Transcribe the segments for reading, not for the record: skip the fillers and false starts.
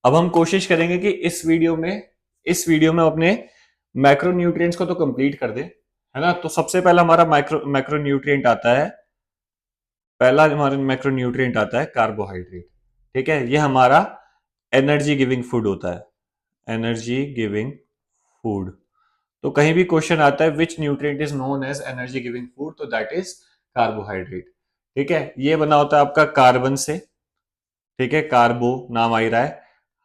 अब हम कोशिश करेंगे कि इस वीडियो में अपने मैक्रोन्यूट्रिएंट्स को तो कंप्लीट कर दे, है ना। तो सबसे पहला हमारा मैक्रोन्यूट्रिएंट आता है, पहला हमारा मैक्रोन्यूट्रिएंट आता है कार्बोहाइड्रेट। ठीक है, ये हमारा एनर्जी गिविंग फूड होता है, एनर्जी गिविंग फूड। तो कहीं भी क्वेश्चन आता है which nutrient is known as energy giving food, तो दैट इज कार्बोहाइड्रेट। ठीक है, ये बना होता है आपका कार्बन से। ठीक है, कार्बो नाम आ ही रहा है,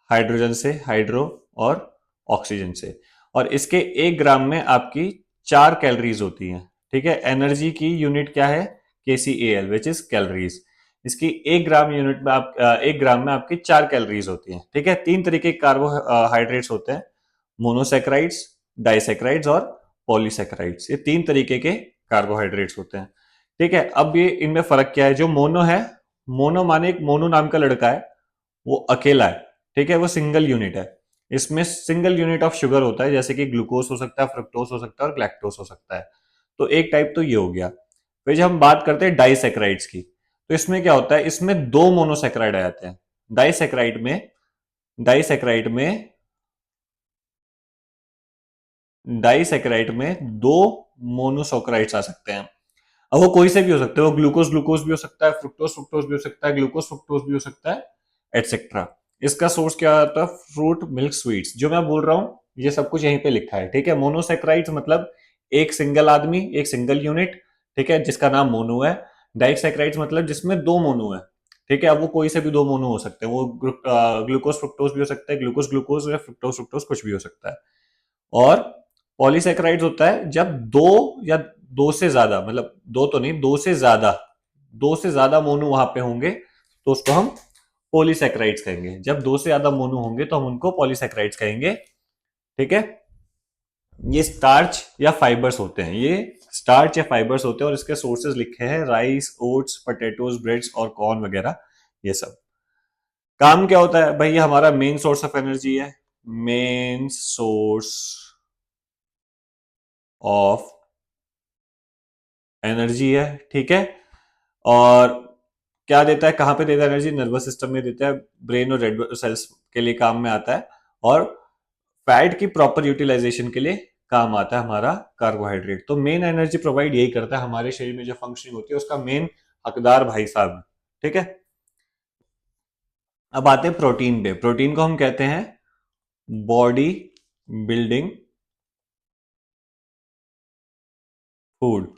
हाइड्रोजन से, हाइड्रो और ऑक्सीजन से। और इसके 1 ग्राम में आपकी 4 कैलोरीज होती हैं। ठीक है, एनर्जी की यूनिट क्या है, KCAL विच इज कैलोरीज। इसकी 1 ग्राम में आपकी 4 कैलोरीज होती हैं। ठीक है, 3 तरीके के कार्बोहाइड्रेट्स होते हैं, मोनोसेक्राइड्स, डाइसेक्राइड्स और पॉलीसेक्राइड्स। ये 3 तरीके के कार्बोहाइड्रेट्स होते हैं। ठीक है, अब ये इनमें फर्क क्या है। जो मोनो है, मोनो माने एक मोनो नाम का लड़का है, वो अकेला है। ठीक है, वो सिंगल यूनिट है। इसमें सिंगल यूनिट ऑफ शुगर होता है, जैसे कि ग्लूकोज हो सकता है, फ्रुक्टोज हो सकता है और ग्लैक्टोज हो सकता है। तो एक टाइप तो ये हो गया। फिर जब हम बात करते हैं डाइसेक्राइड्स की, तो इसमें क्या होता है, इसमें 2 मोनोसेक्राइड आ जाते हैं। डाइसेक्राइड में डाइसेक्राइड में 2 मोनोसेक्राइड्स आ सकते हैं। अब वो कोई से भी हो सकते हैं, वो ग्लूकोज ग्लूकोज भी हो सकता है, फ्रुक्टोज फ्रुक्टोज भी हो सकता है, ग्लूकोज फ्रुक्टोज भी हो सकता है, एटसेट्रा। इसका सोर्स क्या होता है, फ्रूट मिल्क स्वीट्स। जो मैं बोल रहा हूं ये सब कुछ यहीं पे लिखा है। ठीक है, मोनोसेक्राइड्स मतलब एक सिंगल आदमी, एक सिंगल यूनिट, ठीक है, जिसका नाम मोनो है। डाइसेक्राइड्स मतलब जिसमें 2 मोनो है। ठीक है, अब वो कोई से भी 2 मोनो हो सकते हैं, वो ग्लूकोज फ्रुक्टोज भी हो सकता है, ग्लूकोज ग्लूकोज या फ्रुक्टोज फ्रुक्टोज कुछ भी हो सकता है। और पॉलीसेक्राइड्स होता है जब दो या दो से ज्यादा, मतलब दो तो नहीं, दो से ज्यादा मोनो वहां पे होंगे, तो उसको हम पॉलीसेक्राइड्स कहेंगे। जब दो से ज्यादा मोनो होंगे तो हम उनको पॉलीसेक्राइड्स कहेंगे। ठीक है, ये स्टार्च या फाइबर्स होते हैं, ये स्टार्च या फाइबर्स होते हैं, और इसके सोर्सेज लिखे हैं राइस, ओट्स, पोटैटोज, ब्रेड्स और कॉर्न वगैरह, ये सब। काम क्या होता है भाई, ये हमारा मेन सोर्स ऑफ एनर्जी है, मेन सोर्स ऑफ एनर्जी है। ठीक है, और क्या देता है, कहां पे देता है एनर्जी, नर्वस सिस्टम में देता है, ब्रेन और रेड सेल्स के लिए काम में आता है, और फैट की प्रॉपर यूटिलाइजेशन के लिए काम आता है हमारा कार्बोहाइड्रेट। तो मेन एनर्जी प्रोवाइड यही करता है, हमारे शरीर में जो फंक्शनिंग होती है उसका मेन हकदार भाई साहब। ठीक है, अब आते हैं प्रोटीन पे। प्रोटीन को हम कहते हैं बॉडी बिल्डिंग फूड।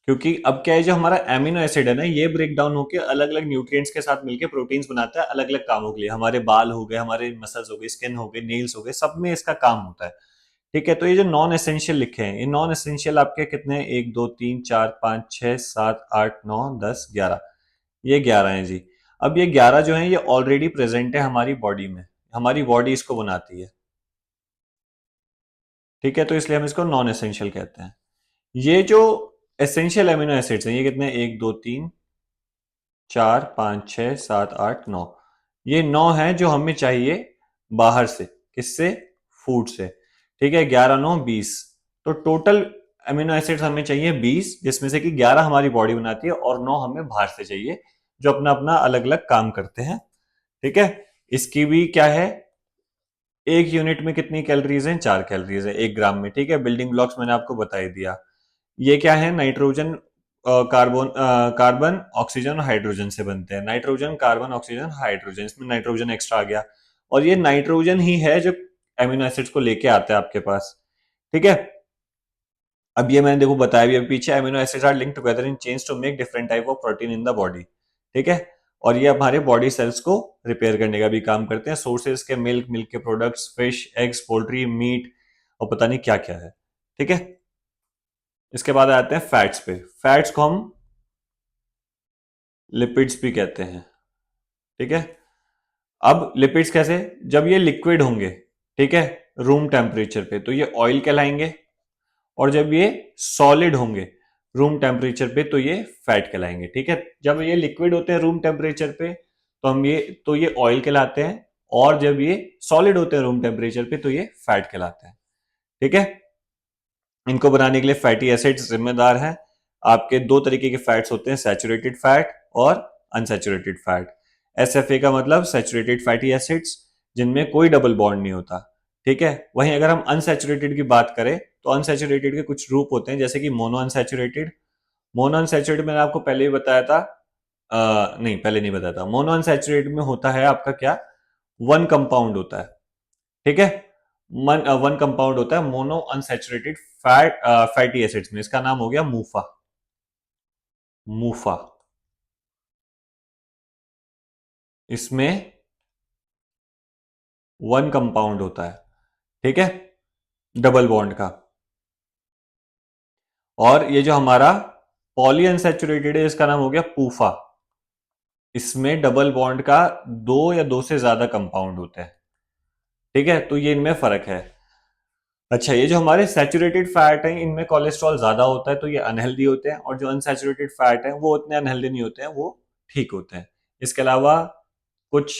क्योंकि अब क्या है, जो हमारा एमिनो एसिड है ना, ये ब्रेक डाउन होकर अलग अलग न्यूट्रिएंट्स के साथ मिलकर प्रोटीन्स बनाता है अलग अलग कामों के लिए। हमारे बाल हो गए, हमारे मसल्स हो गए, स्किन हो गए, नेल्स हो गए, सब में इसका काम होता है। ठीक है, तो ये जो नॉन एसेंशियल लिखे हैं, ये नॉन एसेंशियल आपके कितने हैं, 1 2 3 4 5 6 7 8 9 10 11, ये 11 हैं जी। अब ये 11 जो है, ये ऑलरेडी प्रेजेंट है हमारी बॉडी में, हमारी बॉडी इसको बनाती है। ठीक है, तो इसलिए हम इसको नॉन एसेंशियल कहते हैं। ये जो एसेंशियल एमिनो एसिड्स हैं, ये कितने हैं, 1 2 3 4 5 6 7 8 9, ये 9 है जो हमें चाहिए बाहर से, किससे, फूड से। ठीक है, 11 9 20, तो टोटल अमीनो एसिड्स हमें चाहिए 20, जिसमें से कि 11 हमारी बॉडी बनाती है और 9 हमें बाहर से चाहिए, जो अपना अपना अलग अलग काम करते हैं। ठीक है, इसकी भी क्या है, एक यूनिट में कितनी कैलोरीज हैं, 4 कैलोरीज है 1 ग्राम में। ठीक है, बिल्डिंग ब्लॉक्स मैंने आपको बता ही दिया। ये क्या है, नाइट्रोजन, कार्बन, ऑक्सीजन और हाइड्रोजन से बनते हैं। नाइट्रोजन, कार्बन, ऑक्सीजन, हाइड्रोजन, इसमें नाइट्रोजन एक्स्ट्रा आ गया, और ये नाइट्रोजन ही है जो एमिनो एसिड्स को लेके आता है आपके पास। ठीक है, अब ये मैंने देखो बताया भी अभी पीछे, amino acids are linked together in chains to make different type of protein in the body. ठीक है, और ये हमारे बॉडी सेल्स को रिपेयर करने का भी काम करते हैं। सोर्सेज के मिल्क, मिल्क के products, fish, eggs, poultry, meat और पता नहीं क्या क्या है। ठीक है, इसके बाद आते हैं फैट्स पे। फैट्स को हम लिपिड्स भी कहते हैं। ठीक है, अब लिपिड्स कैसे, जब ये लिक्विड होंगे, ठीक है, रूम टेम्परेचर पे, तो ये ऑयल कहलाएंगे, और जब ये सॉलिड होंगे रूम टेम्परेचर पे, तो ये फैट कहलाएंगे। ठीक है, जब ये लिक्विड होते हैं रूम टेम्परेचर पे, तो ये ऑयल कहलाते हैं, और जब ये सॉलिड होते हैं रूम टेम्परेचर पे, तो ये फैट कहलाते हैं। ठीक है, इनको बनाने के लिए फैटी एसिड्स जिम्मेदार हैं। आपके 2 तरीके के फैट्स होते हैं, सैचुरेटेड फैट और अनसैचुरेटेड फैट। एसएफए का मतलब सैचुरेटेड फैटी एसिड्स, जिनमें कोई डबल बॉन्ड नहीं होता। ठीक है, वहीं अगर हम अनसैचुरेटेड की बात करें तो अनसैचुरेटेड के कुछ रूप होते हैं, जैसे कि मोनो अनसैचुरेटेड। मोनो अनसैचुरेटेड मैंने आपको पहले ही बताया था, नहीं पहले नहीं बताया था। मोनो अनसैचुरेटेड में होता है आपका क्या, वन कंपाउंड होता है। ठीक है, वन कंपाउंड होता है मोनो अनसैचुरेटेड फैटी एसिड्स में। इसका नाम हो गया मूफा। मूफा, इसमें वन कंपाउंड होता है। ठीक है, डबल बॉन्ड का। और ये जो हमारा पॉली अनसैचुरेटेड है, इसका नाम हो गया पूफा। इसमें डबल बॉन्ड का दो या दो से ज्यादा कंपाउंड होते हैं। ठीक है, तो ये इनमें फर्क है। अच्छा, ये जो हमारे सैचुरेटेड फैट हैं, इनमें कोलेस्ट्रॉल ज्यादा होता है, तो ये अनहेल्दी होते हैं। और जो अनसैचुरेटेड फैट हैं वो उतने अनहेल्दी नहीं होते हैं, वो ठीक होते हैं। इसके अलावा कुछ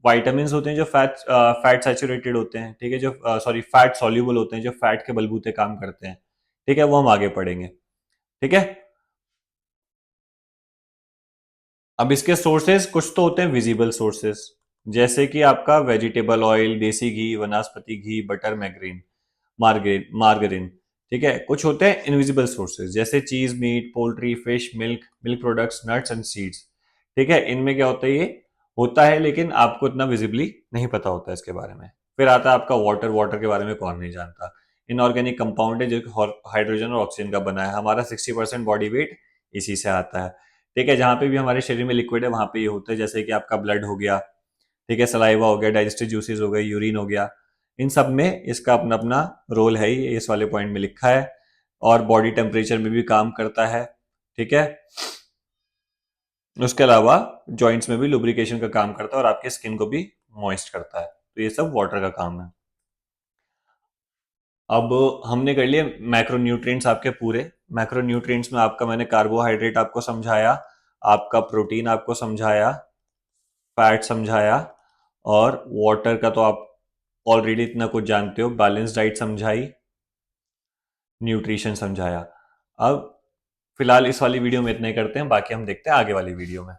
वाइटामिन होते हैं जो फैट सैचुरेटेड होते हैं। ठीक है, जो सॉरी फैट सॉल्यूबल होते हैं, जो फैट के बलबूते काम करते हैं। ठीक है, वो हम आगे पढ़ेंगे। ठीक है, अब इसके सोर्सेज कुछ तो होते हैं विजिबल सोर्सेज, जैसे कि आपका vegetable oil, desi ghee, vanaspati ghee, butter, margarine, margarine margarine. ठीक है, कुछ होते हैं इनविजिबल सोर्सेज, जैसे cheese, meat, poultry, fish, milk, milk products, nuts and seeds. ठीक है, इनमें क्या होता है, ये होता है लेकिन आपको इतना विजिबली नहीं पता होता है इसके बारे में। फिर आता है आपका वाटर। वाटर के बारे में कौन नहीं जानता। इनऑर्गेनिक कंपाउंड है जो हाइड्रोजन और ऑक्सीजन का बना है। हमारा 60% बॉडी वेट इसी से आता है। ठीक है, जहां पे भी हमारे शरीर में लिक्विड है वहां पे ये होता है, जैसे कि आपका ब्लड हो गया, ठीक है, सलाइवा हो गया, डाइजेस्टिव जूसेस हो गए, यूरिन हो गया। इन सब में इसका अपना अपना रोल है ही, इस वाले पॉइंट में लिखा है। और बॉडी टेम्परेचर में भी काम करता है। ठीक है, उसके अलावा जॉइंट्स में भी लुब्रिकेशन का काम करता है और आपके स्किन को भी मॉइस्ट करता है। तो ये सब वाटर का काम है। अब हमने कर लिए मैक्रोन्यूट्रिएंट्स आपके पूरे। मैक्रोन्यूट्रिएंट्स में आपका मैंने कार्बोहाइड्रेट आपको समझाया, आपका प्रोटीन आपको समझाया, फैट समझाया, और वाटर का तो आप ऑलरेडी इतना कुछ जानते हो। बैलेंस डाइट समझाई, न्यूट्रिशन समझाया। अब फिलहाल इस वाली वीडियो में इतना ही करते हैं, बाकी हम देखते हैं आगे वाली वीडियो में।